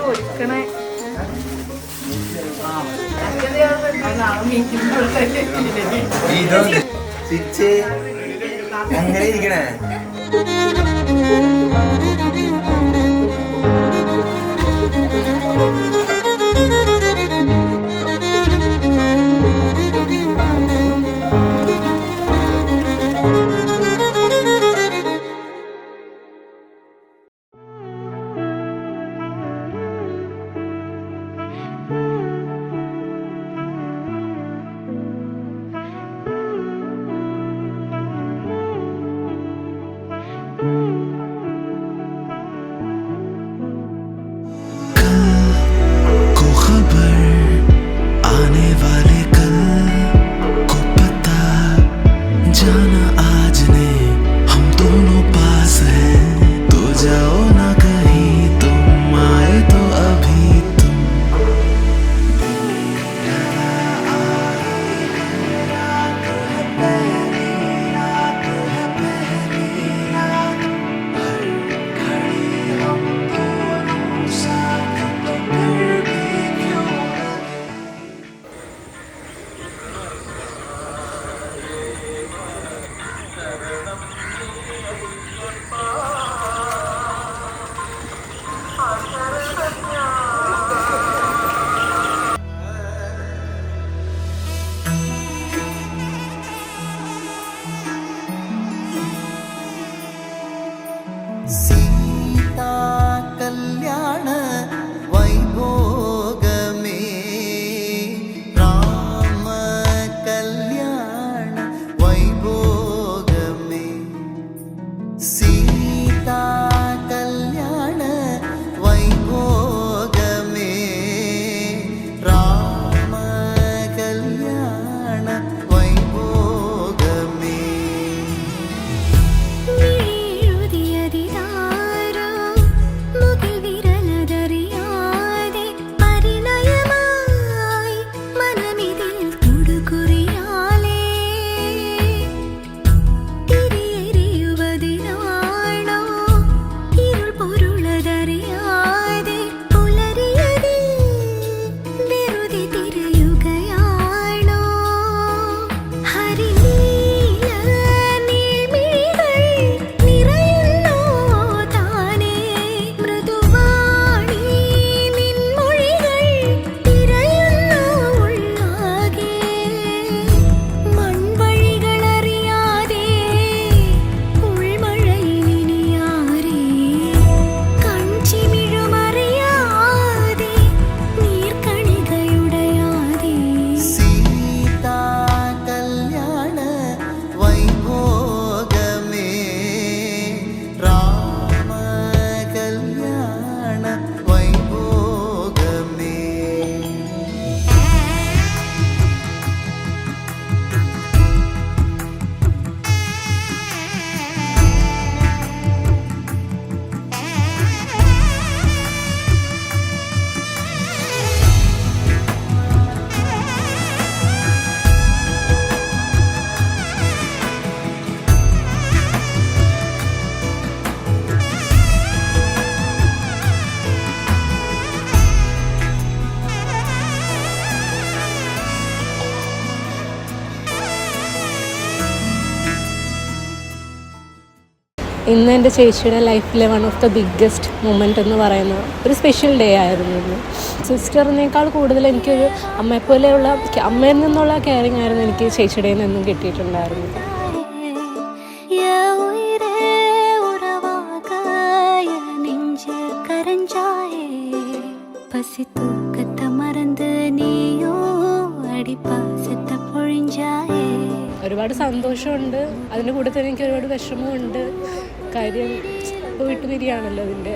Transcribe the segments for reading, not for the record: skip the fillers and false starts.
ഒരുക്കണേ അങ്ങനെ ഇരിക്കണേ. ഇന്ന് എൻ്റെ ചേച്ചിയുടെ ലൈഫിലെ one of the biggest moment എന്ന് പറയുന്ന ഒരു സ്പെഷ്യൽ ഡേ ആയിരുന്നു ഇന്ന്. സിസ്റ്ററിനേക്കാൾ കൂടുതൽ എനിക്കൊരു അമ്മയെപ്പോലെയുള്ള അമ്മയിൽ നിന്നുള്ള കെയറിങ് ആയിരുന്നു എനിക്ക് ചേച്ചിയുടെ നിന്നും കിട്ടിയിട്ടുണ്ടായിരുന്നത്. ഒരുപാട് സന്തോഷമുണ്ട്, അതിൻ്റെ കൂടെ തന്നെ എനിക്ക് ഒരുപാട് വിഷമമുണ്ട്. കാര്യം ഇപ്പോൾ വിട്ടുപിരിയാണല്ലോ അതിൻ്റെ.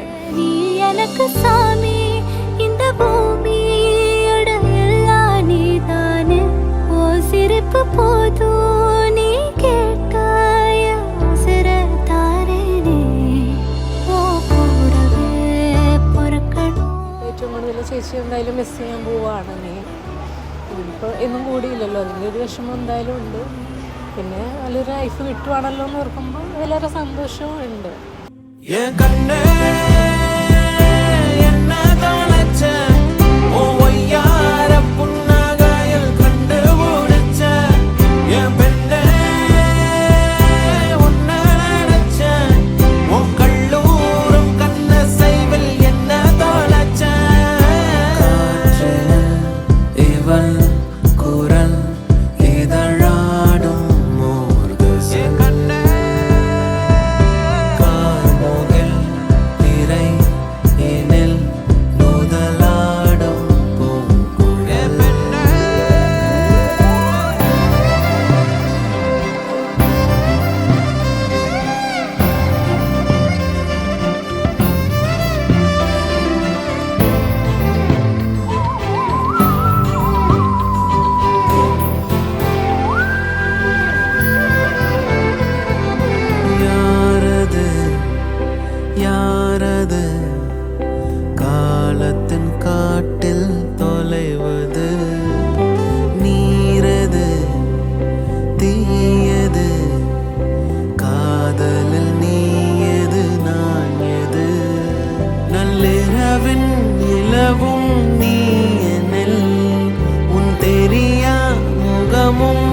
ഏറ്റവും കൂടുതൽ ചേച്ചി എന്തായാലും മിസ് ചെയ്യാൻ പോവുകയാണ്. നീ ഇപ്പോൾ എന്നും കൂടിയില്ലല്ലോ, അതിൻ്റെ ഒരു വിഷമം എന്തായാലും ഉണ്ട്. പിന്നെ നല്ലൊരു ലൈഫ് കിട്ടുവാണല്ലോ എന്ന് ഓർക്കുമ്പോൾ വളരെ സന്തോഷവും ഉണ്ട്. காலத்தின் காட்டில் தொலைவது நீரது தீயது காதலில் நீயது நான் எது நள்ளிரவின் நிலவும் நீ எனில் உன் தெரியா முகமும்